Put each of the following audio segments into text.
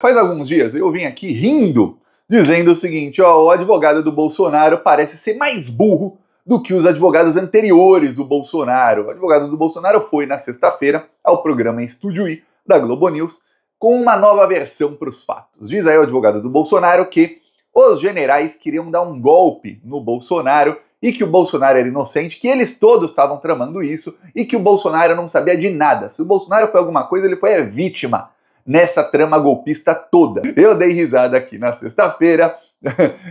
Faz alguns dias eu vim aqui rindo, dizendo o seguinte, ó, o advogado do Bolsonaro parece ser mais burro do que os advogados anteriores do Bolsonaro. O advogado do Bolsonaro foi, na sexta-feira, ao programa Estúdio I, da Globo News, com uma nova versão para os fatos. Diz aí o advogado do Bolsonaro que os generais queriam dar um golpe no Bolsonaro e que o Bolsonaro era inocente, que eles todos estavam tramando isso e que o Bolsonaro não sabia de nada. Se o Bolsonaro foi alguma coisa, ele foi a vítima nessa trama golpista toda. Eu dei risada aqui na sexta-feira,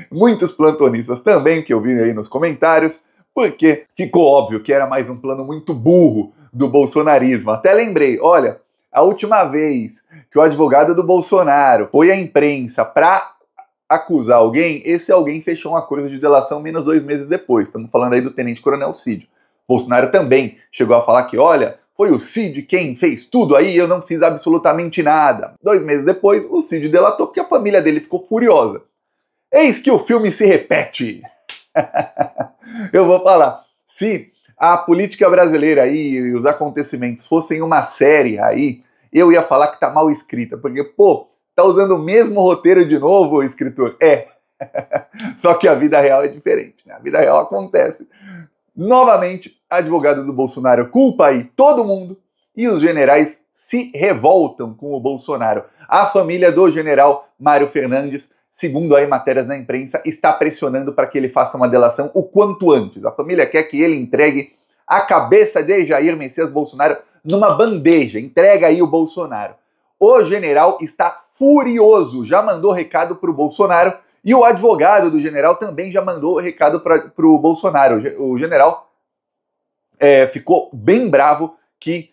muitos plantonistas também, que eu vi aí nos comentários, porque ficou óbvio que era mais um plano muito burro do bolsonarismo. Até lembrei, olha, a última vez que o advogado do Bolsonaro foi à imprensa para acusar alguém, esse alguém fechou um acordo de delação menos 2 meses depois. Estamos falando aí do Tenente Coronel Cid. Bolsonaro também chegou a falar que, olha, foi o Cid quem fez tudo aí, eu não fiz absolutamente nada. 2 meses depois, o Cid delatou porque a família dele ficou furiosa. Eis que o filme se repete. Eu vou falar, se a política brasileira aí e os acontecimentos fossem uma série aí, eu ia falar que tá mal escrita, porque, pô, tá usando o mesmo roteiro de novo, escritor? É. Só que a vida real é diferente, né? A vida real acontece. Novamente, advogado do Bolsonaro culpa aí todo mundo e os generais se revoltam com o Bolsonaro. A família do general Mário Fernandes, segundo aí matérias na imprensa, está pressionando para que ele faça uma delação o quanto antes. A família quer que ele entregue a cabeça de Jair Messias Bolsonaro numa bandeja. Entrega aí o Bolsonaro. O general está furioso, já mandou recado para o Bolsonaro e o advogado do general também já mandou recado para o Bolsonaro. O general ficou bem bravo que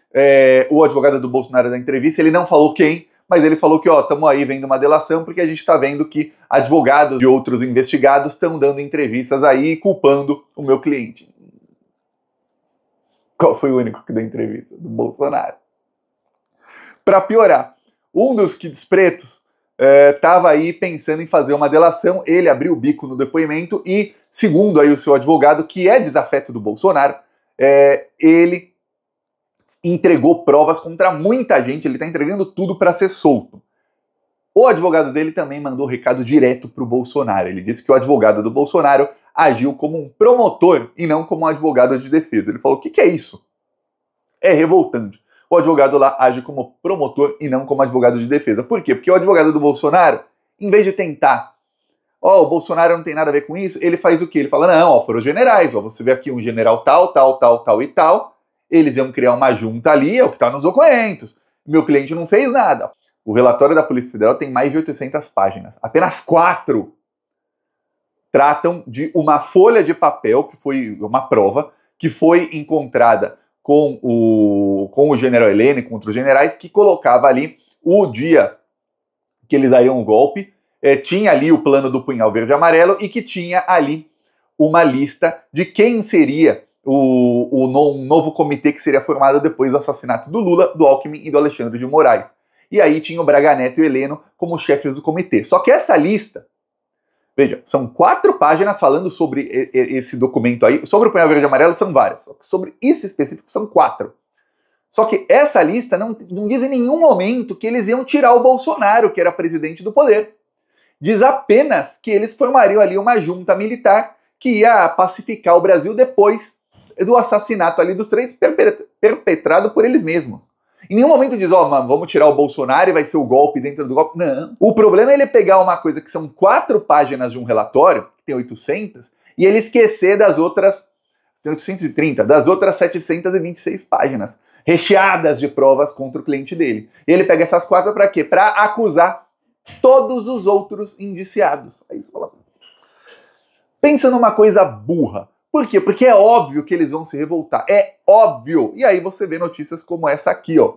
o advogado do Bolsonaro da entrevista, ele não falou quem, mas ele falou que, ó, estamos aí vendo uma delação porque a gente está vendo que advogados de outros investigados estão dando entrevistas aí e culpando o meu cliente. Qual foi o único que deu entrevista? Do Bolsonaro. Para piorar, um dos Kids Pretos estava aí pensando em fazer uma delação, ele abriu o bico no depoimento e, segundo aí o seu advogado, que é desafeto do Bolsonaro, ele entregou provas contra muita gente, ele está entregando tudo para ser solto. O advogado dele também mandou recado direto para o Bolsonaro. Ele disse que o advogado do Bolsonaro agiu como um promotor e não como um advogado de defesa. Ele falou, o que é isso? É revoltante. O advogado lá age como promotor e não como advogado de defesa. Por quê? Porque o advogado do Bolsonaro, em vez de tentar, o Bolsonaro não tem nada a ver com isso, ele faz o quê? Ele fala, não, foram os generais, você vê aqui um general tal, tal, tal, tal e tal, eles iam criar uma junta ali, é o que está nos documentos. Meu cliente não fez nada. O relatório da Polícia Federal tem mais de 800 páginas. Apenas 4 tratam de uma folha de papel, que foi uma prova, que foi encontrada com o general Heleno e com outros generais, que colocava ali o dia que eles dariam o golpe, tinha ali o plano do punhal verde e amarelo e que tinha ali uma lista de quem seria um novo comitê que seria formado depois do assassinato do Lula, do Alckmin e do Alexandre de Moraes. E aí tinha o Braga Neto e o Heleno como chefes do comitê. Só que essa lista, veja, são 4 páginas falando sobre esse documento aí. Sobre o punhal verde e amarelo são várias. Só que sobre isso específico são 4. Só que essa lista não diz em nenhum momento que eles iam tirar o Bolsonaro, que era presidente do poder. Diz apenas que eles formariam ali uma junta militar que ia pacificar o Brasil depois do assassinato ali dos 3 perpetrado por eles mesmos. Em nenhum momento diz, mano, vamos tirar o Bolsonaro e vai ser o golpe dentro do golpe. Não. O problema é ele pegar uma coisa que são 4 páginas de um relatório, que tem 800, e ele esquecer das outras, tem 830, das outras 726 páginas, recheadas de provas contra o cliente dele. E ele pega essas 4 para quê? Para acusar todos os outros indiciados. Aí você fala, pensa numa coisa burra. Por quê? Porque é óbvio que eles vão se revoltar. É óbvio. E aí você vê notícias como essa aqui, ó.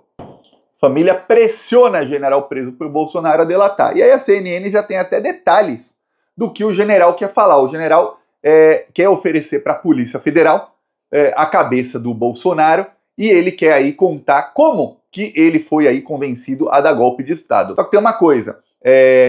Família pressiona general preso por Bolsonaro a delatar. E aí a CNN já tem até detalhes do que o general quer falar. O general quer oferecer para a Polícia Federal a cabeça do Bolsonaro e ele quer aí contar como que ele foi aí convencido a dar golpe de Estado. Só que tem uma coisa.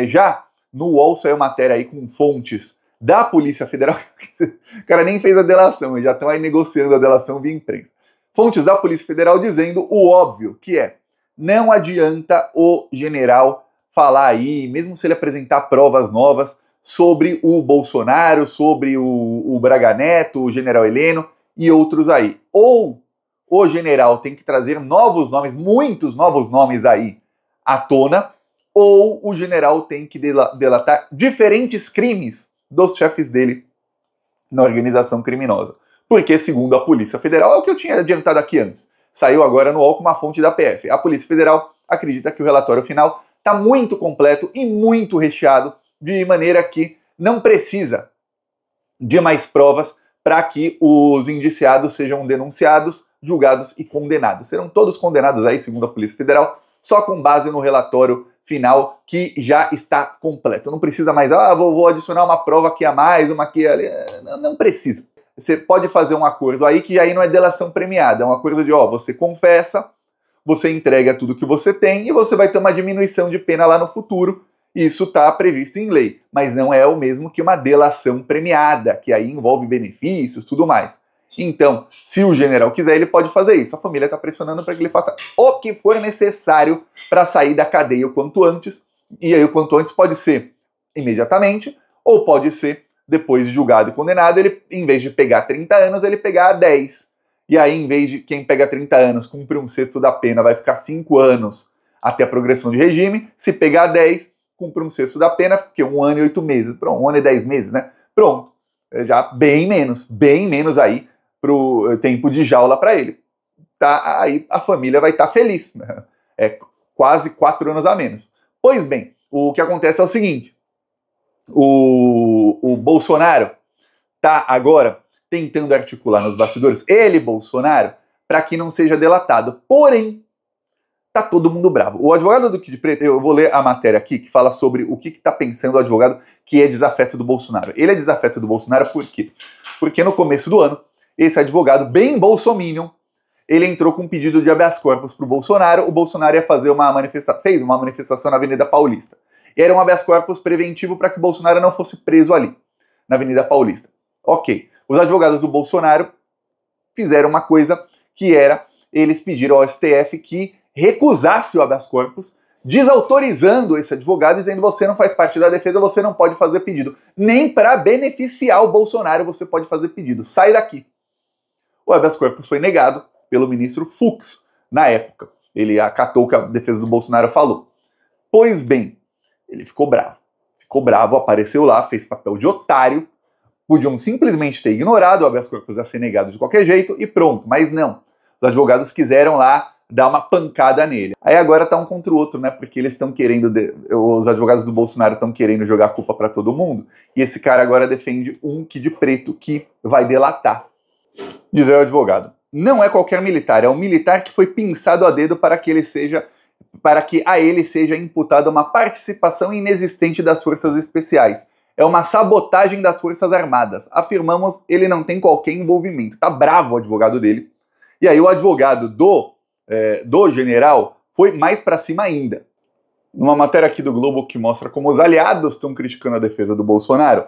Já no UOL saiu matéria aí com fontes da Polícia Federal, o cara nem fez a delação, eles já estão aí negociando a delação via imprensa. Fontes da Polícia Federal dizendo o óbvio, que não adianta o general falar aí, mesmo se ele apresentar provas novas sobre o Bolsonaro, sobre o Braga Neto, o general Heleno e outros aí. Ou o general tem que trazer novos nomes, muitos novos nomes aí à tona, ou o general tem que delatar diferentes crimes dos chefes dele na organização criminosa. Porque, segundo a Polícia Federal, é o que eu tinha adiantado aqui antes, saiu agora no UOL com uma fonte da PF. A Polícia Federal acredita que o relatório final está muito completo e muito recheado, de maneira que não precisa de mais provas para que os indiciados sejam denunciados, julgados e condenados. Serão todos condenados aí, segundo a Polícia Federal, só com base no relatório final que já está completo. Não precisa mais, vou adicionar uma prova aqui a mais, uma aqui ali. Não precisa. Você pode fazer um acordo aí que aí não é delação premiada, é um acordo de, você confessa, você entrega tudo que você tem e você vai ter uma diminuição de pena lá no futuro. Isso está previsto em lei, mas não é o mesmo que uma delação premiada, que aí envolve benefícios, tudo mais. Então, se o general quiser, ele pode fazer isso. A família está pressionando para que ele faça o que for necessário para sair da cadeia o quanto antes. E aí o quanto antes pode ser imediatamente, ou pode ser depois de julgado e condenado, ele, em vez de pegar 30 anos, ele pegar 10. E aí, em vez de quem pega 30 anos cumprir 1/6 da pena, vai ficar 5 anos até a progressão de regime. Se pegar 10, cumpre 1/6 da pena, porque 1 ano e 8 meses. Pronto, 1 ano e 10 meses, né? Pronto. Já bem menos aí pro tempo de jaula para ele. Tá, aí a família vai estar feliz. Né? É quase 4 anos a menos. Pois bem, o que acontece é o seguinte. O Bolsonaro tá agora tentando articular nos bastidores, ele, Bolsonaro, para que não seja delatado. Porém, tá todo mundo bravo. O advogado do Kid Preto, eu vou ler a matéria aqui, que fala sobre o que tá pensando o advogado que é desafeto do Bolsonaro. Ele é desafeto do Bolsonaro por quê? Porque no começo do ano, esse advogado, bem bolsominion, ele entrou com um pedido de habeas corpus pro Bolsonaro. O Bolsonaro ia fazer fez uma manifestação na Avenida Paulista. E era um habeas corpus preventivo para que o Bolsonaro não fosse preso ali, na Avenida Paulista. Ok. Os advogados do Bolsonaro fizeram uma coisa que era, eles pediram ao STF que recusasse o habeas corpus, desautorizando esse advogado, dizendo: você não faz parte da defesa, você não pode fazer pedido. Nem para beneficiar o Bolsonaro você pode fazer pedido. Sai daqui. O habeas corpus foi negado pelo ministro Fux, na época. Ele acatou o que a defesa do Bolsonaro falou. Pois bem, ele ficou bravo. Ficou bravo, apareceu lá, fez papel de otário. Podiam simplesmente ter ignorado, o habeas corpus a ser negado de qualquer jeito e pronto. Mas não. Os advogados quiseram lá dar uma pancada nele. Aí agora tá um contra o outro, né? Porque eles estão querendo, os advogados do Bolsonaro estão querendo jogar a culpa para todo mundo. E esse cara agora defende um Kid Preto que vai delatar. Diz aí o advogado: não é qualquer militar, é um militar que foi pinçado a dedo para que a ele seja imputada uma participação inexistente das forças especiais. É uma sabotagem das Forças Armadas. Afirmamos, ele não tem qualquer envolvimento. Tá bravo o advogado dele. E aí o advogado do general foi mais pra cima ainda. Numa matéria aqui do Globo que mostra como os aliados estão criticando a defesa do Bolsonaro,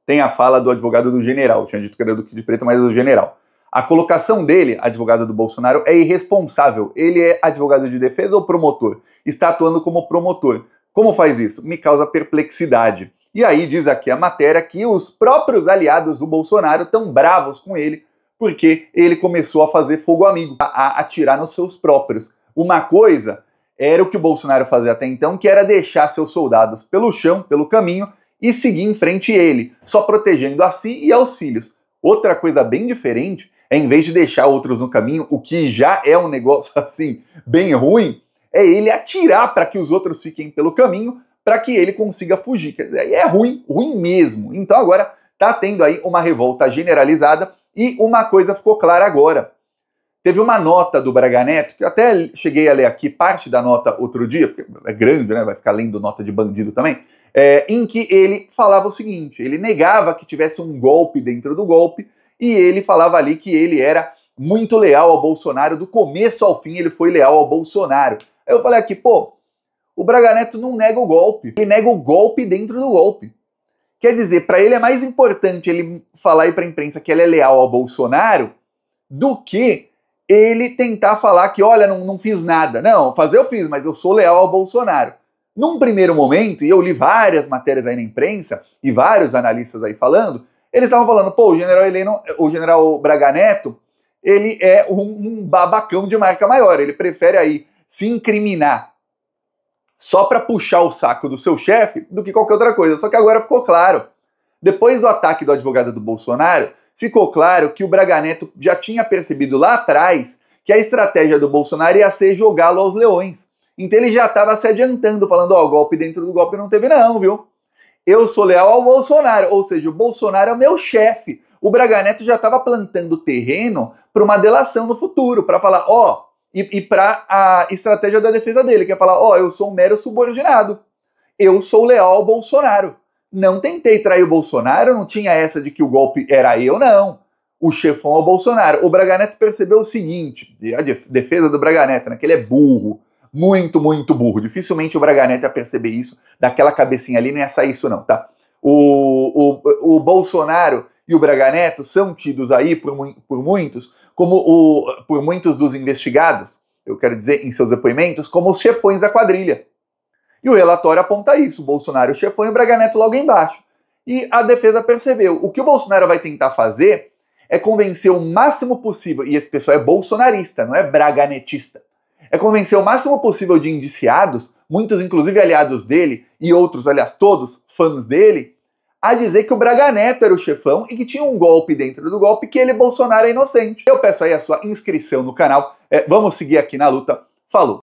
tem a fala do advogado do general. Eu tinha dito que era do Kid Preto, mas é do general. A colocação dele, advogado do Bolsonaro, é irresponsável. Ele é advogado de defesa ou promotor? Está atuando como promotor. Como faz isso? Me causa perplexidade. E aí diz aqui a matéria que os próprios aliados do Bolsonaro estão bravos com ele, porque ele começou a fazer fogo amigo, a atirar nos seus próprios. Uma coisa era o que o Bolsonaro fazia até então, que era deixar seus soldados pelo chão, pelo caminho, e seguir em frente ele, só protegendo a si e aos filhos. Outra coisa bem diferente é, em vez de deixar outros no caminho, o que já é um negócio assim, bem ruim, é ele atirar para que os outros fiquem pelo caminho, para que ele consiga fugir. Quer dizer, aí é ruim, ruim mesmo. Então agora tá tendo aí uma revolta generalizada. E uma coisa ficou clara agora. Teve uma nota do Braga Neto, que eu até cheguei a ler aqui parte da nota outro dia, porque é grande, né? Vai ficar lendo nota de bandido também, em que ele falava o seguinte: ele negava que tivesse um golpe dentro do golpe, e ele falava ali que ele era muito leal ao Bolsonaro, do começo ao fim ele foi leal ao Bolsonaro. Aí eu falei aqui, o Braga Neto não nega o golpe, ele nega o golpe dentro do golpe. Quer dizer, para ele é mais importante ele falar aí para a imprensa que ele é leal ao Bolsonaro do que ele tentar falar que, olha, não fiz nada. Não, fazer eu fiz, mas eu sou leal ao Bolsonaro. Num primeiro momento, e eu li várias matérias aí na imprensa, e vários analistas aí falando, eles estavam falando, pô, o general Braga Neto, ele é um babacão de marca maior, ele prefere aí se incriminar só para puxar o saco do seu chefe do que qualquer outra coisa. Só que agora ficou claro. Depois do ataque do advogado do Bolsonaro, ficou claro que o Braga Neto já tinha percebido lá atrás que a estratégia do Bolsonaro ia ser jogá-lo aos leões. Então ele já estava se adiantando, falando, ó, golpe dentro do golpe não teve não, viu? Eu sou leal ao Bolsonaro, ou seja, o Bolsonaro é o meu chefe. O Braga Neto já estava plantando terreno para uma delação no futuro, para falar, ó, e para a estratégia da defesa dele, que é falar, ó, eu sou um mero subordinado, eu sou leal ao Bolsonaro. Não tentei trair o Bolsonaro, não tinha essa de que o golpe era eu, não. O chefão é o Bolsonaro. O Braga Neto percebeu o seguinte, a defesa do Braga Neto, né, que ele é burro, muito, muito burro. Dificilmente o Braga Neto ia perceber isso, daquela cabecinha ali não ia sair isso não, tá? O Bolsonaro e o Braga Neto são tidos aí por muitos, por muitos dos investigados, eu quero dizer, em seus depoimentos, como os chefões da quadrilha. E o relatório aponta isso, o Bolsonaro, o chefão e o Braga Neto logo embaixo. E a defesa percebeu, o que o Bolsonaro vai tentar fazer é convencer o máximo possível, e esse pessoal é bolsonarista, não é braganetista, é convencer o máximo possível de indiciados, muitos inclusive aliados dele, e outros, aliás, todos fãs dele, a dizer que o Braga Neto era o chefão e que tinha um golpe dentro do golpe, que ele, Bolsonaro, é inocente. Eu peço aí a sua inscrição no canal, vamos seguir aqui na luta. Falou!